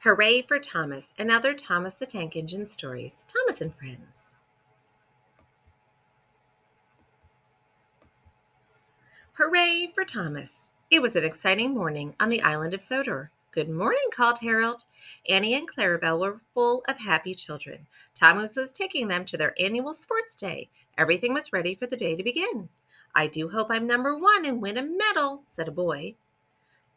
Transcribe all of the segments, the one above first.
Hooray for Thomas and other Thomas the Tank Engine stories. Thomas and Friends. Hooray for Thomas. It was an exciting morning on the island of Sodor. Good morning, called Harold. Annie and Clarabelle were full of happy children. Thomas was taking them to their annual sports day. Everything was ready for the day to begin. I do hope I'm number one and win a medal, said a boy.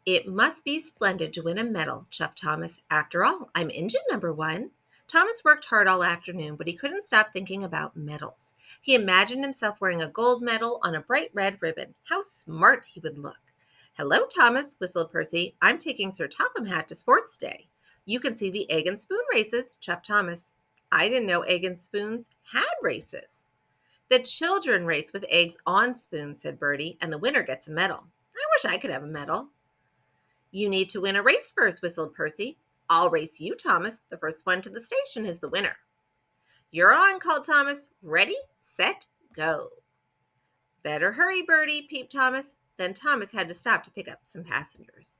It must be splendid to win a medal, chuffed Thomas. After all, I'm engine number one. Thomas worked hard all afternoon, but he couldn't stop thinking about medals. He imagined himself wearing a gold medal on a bright red ribbon. How smart he would look. Hello, Thomas, whistled Percy. I'm taking Sir Topham Hatt to sports day. You can see the egg and spoon races, chuffed Thomas. I didn't know egg and spoons had races. The children race with eggs on spoons, said Bertie, and the winner gets a medal. I wish I could have a medal. You need to win a race first, whistled Percy. I'll race you, Thomas. The first one to the station is the winner. You're on, called Thomas. Ready, set, go. Better hurry, Bertie, peeped Thomas. Then Thomas had to stop to pick up some passengers.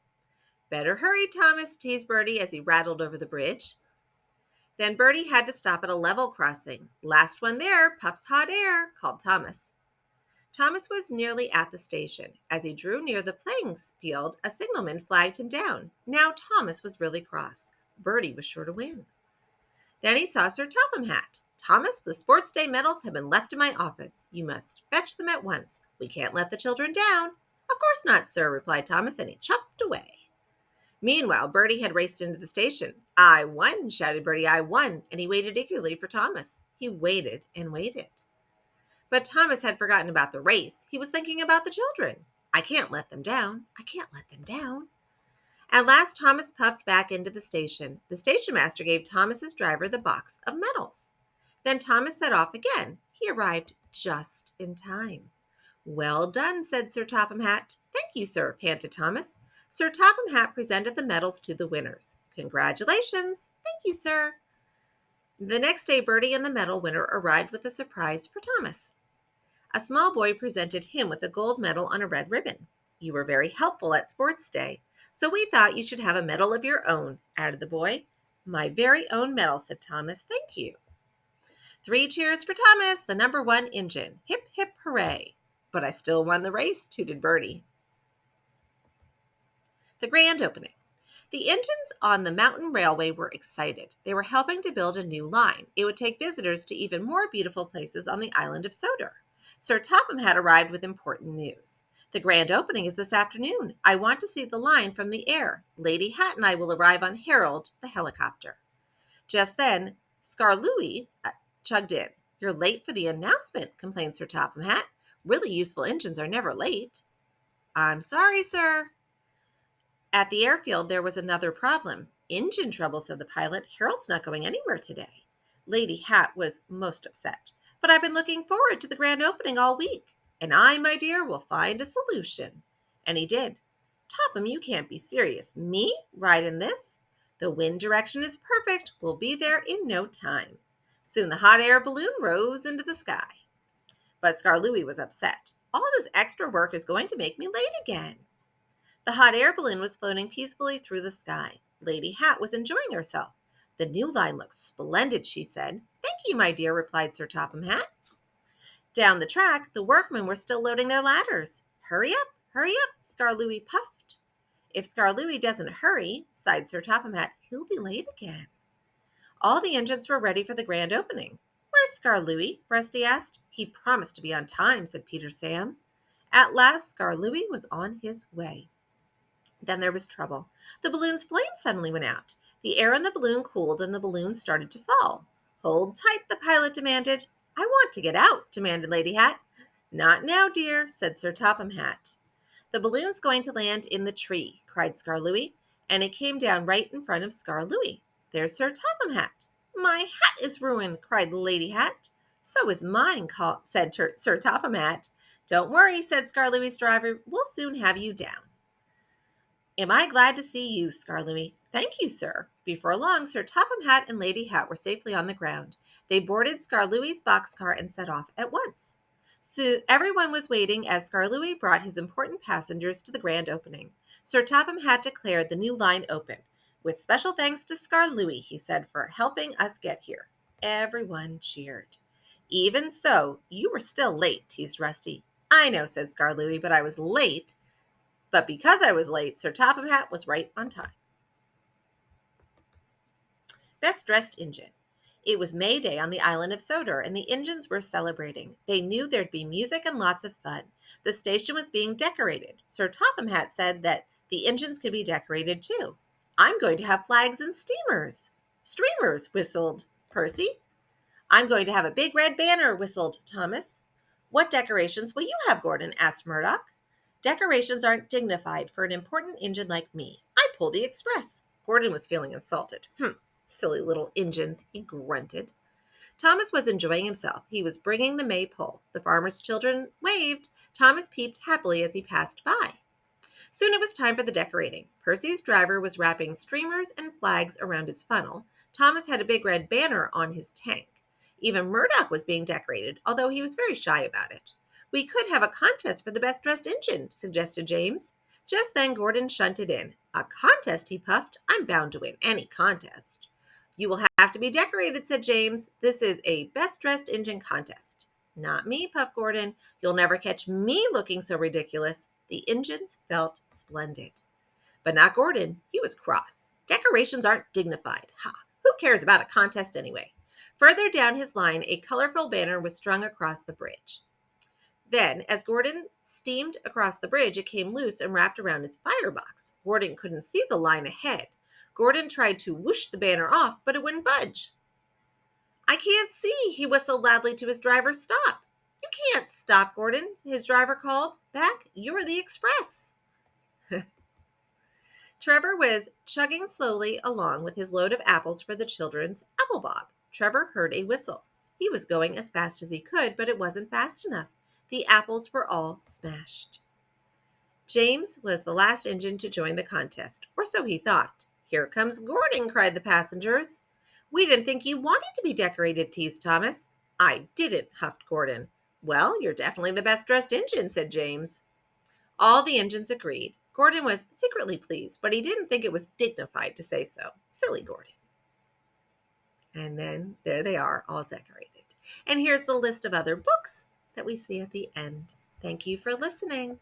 Better hurry, Thomas, teased Bertie as he rattled over the bridge. Then Bertie had to stop at a level crossing. Last one there, puffs hot air, called Thomas. Thomas was nearly at the station. As he drew near the playing field, a signalman flagged him down. Now Thomas was really cross. Bertie was sure to win. Then he saw Sir Topham Hatt. Thomas, the sports day medals have been left in my office. You must fetch them at once. We can't let the children down. Of course not, sir, replied Thomas, and he chopped away. Meanwhile, Bertie had raced into the station. I won, shouted Bertie, I won, and he waited eagerly for Thomas. He waited and waited. But Thomas had forgotten about the race. He was thinking about the children. I can't let them down. I can't let them down. At last, Thomas puffed back into the station. The station master gave Thomas's driver the box of medals. Then Thomas set off again. He arrived just in time. Well done, said Sir Topham Hatt. Thank you, sir, panted Thomas. Sir Topham Hatt presented the medals to the winners. Congratulations. Thank you, sir. The next day, Bertie and the medal winner arrived with a surprise for Thomas. A small boy presented him with a gold medal on a red ribbon. You were very helpful at sports day, so we thought you should have a medal of your own, added the boy. My very own medal, said Thomas. Thank you. 3 cheers for Thomas, the number one engine. Hip, hip, hooray. But I still won the race, tooted Bertie. The grand opening. The engines on the mountain railway were excited. They were helping to build a new line. It would take visitors to even more beautiful places on the island of Sodor. Sir Topham had arrived with important news. The grand opening is this afternoon. I want to see the line from the air. Lady Hatt and I will arrive on Harold, the helicopter. Just then, Skarloey chugged in. You're late for the announcement, complained Sir Topham Hatt. Really useful engines are never late. I'm sorry, sir. At the airfield, there was another problem. Engine trouble, said the pilot. Harold's not going anywhere today. Lady Hatt was most upset. But I've been looking forward to the grand opening all week. And I, my dear, will find a solution. And he did. Topham, you can't be serious. Me? Ride in this? The wind direction is perfect. We'll be there in no time. Soon the hot air balloon rose into the sky. But Skarloey was upset. All this extra work is going to make me late again. The hot air balloon was floating peacefully through the sky. Lady Hatt was enjoying herself. The new line looks splendid, she said. Thank you, my dear, replied Sir Topham Hatt. Down the track, the workmen were still loading their ladders. Hurry up, Skarloey puffed. If Skarloey doesn't hurry, sighed Sir Topham Hatt, he'll be late again. All the engines were ready for the grand opening. Where's Skarloey? Rusty asked. He promised to be on time, said Peter Sam. At last, Skarloey was on his way. Then there was trouble. The balloon's flame suddenly went out. The air in the balloon cooled and the balloon started to fall. Hold tight, the pilot demanded. I want to get out, demanded Lady Hatt. Not now, dear, said Sir Topham Hatt. The balloon's going to land in the tree, cried Skarloey, and it came down right in front of Skarloey. There's Sir Topham Hatt. My hat is ruined, cried Lady Hatt. So is mine, said Sir Topham Hatt. Don't worry, said Skarloey's driver. We'll soon have you down. Am I glad to see you, Skarloey? Thank you, sir. Before long, Sir Topham Hatt and Lady Hatt were safely on the ground. They boarded Skarloey's boxcar and set off at once. So everyone was waiting as Skarloey brought his important passengers to the grand opening. Sir Topham Hatt declared the new line open. With special thanks to Scar Louie, he said, for helping us get here. Everyone cheered. Even so, you were still late, teased Rusty. I know, said Scar Louie, but I was late. But because I was late, Sir Topham Hatt was right on time. Best Dressed Injun. It was May Day on the island of Sodor, and the Injuns were celebrating. They knew there'd be music and lots of fun. The station was being decorated. Sir Topham Hatt said that the Injuns could be decorated too. I'm going to have flags and streamers, whistled Percy. I'm going to have a big red banner, whistled Thomas. What decorations will you have, Gordon? Asked Murdoch. Decorations aren't dignified for an important Injun like me. I pull the express. Gordon was feeling insulted. Silly little Injuns, he grunted. Thomas was enjoying himself. He was bringing the maypole. The farmers' children waved. Thomas peeped happily as he passed by. Soon it was time for the decorating. Percy's driver was wrapping streamers and flags around his funnel. Thomas had a big red banner on his tank. Even Murdoch was being decorated, although he was very shy about it. We could have a contest for the best dressed Injun, suggested James. Just then Gordon shunted in. A contest, he puffed. I'm bound to win any contest. You will have to be decorated, said James. This is a best dressed Injun contest. Not me, puffed Gordon. You'll never catch me looking so ridiculous. The Injuns felt splendid. But not Gordon. He was cross. Decorations aren't dignified. Ha! Who cares about a contest anyway? Further down his line, a colorful banner was strung across the bridge. Then, as Gordon steamed across the bridge, it came loose and wrapped around his firebox. Gordon couldn't see the line ahead. Gordon tried to whoosh the banner off, but it wouldn't budge. I can't see, he whistled loudly to his driver. Stop. You can't stop, Gordon, his driver called back. You're the express. Trevor was chugging slowly along with his load of apples for the children's apple bob. Trevor heard a whistle. He was going as fast as he could, but it wasn't fast enough. The apples were all smashed. James was the last Injun to join the contest, or so he thought. Here comes Gordon, cried the passengers. We didn't think you wanted to be decorated, teased Thomas. I didn't, huffed Gordon. Well, you're definitely the best dressed Injun, said James. All the Injuns agreed. Gordon was secretly pleased, but he didn't think it was dignified to say so. Silly Gordon. And then there they are, all decorated. And here's the list of other books that we see at the end. Thank you for listening.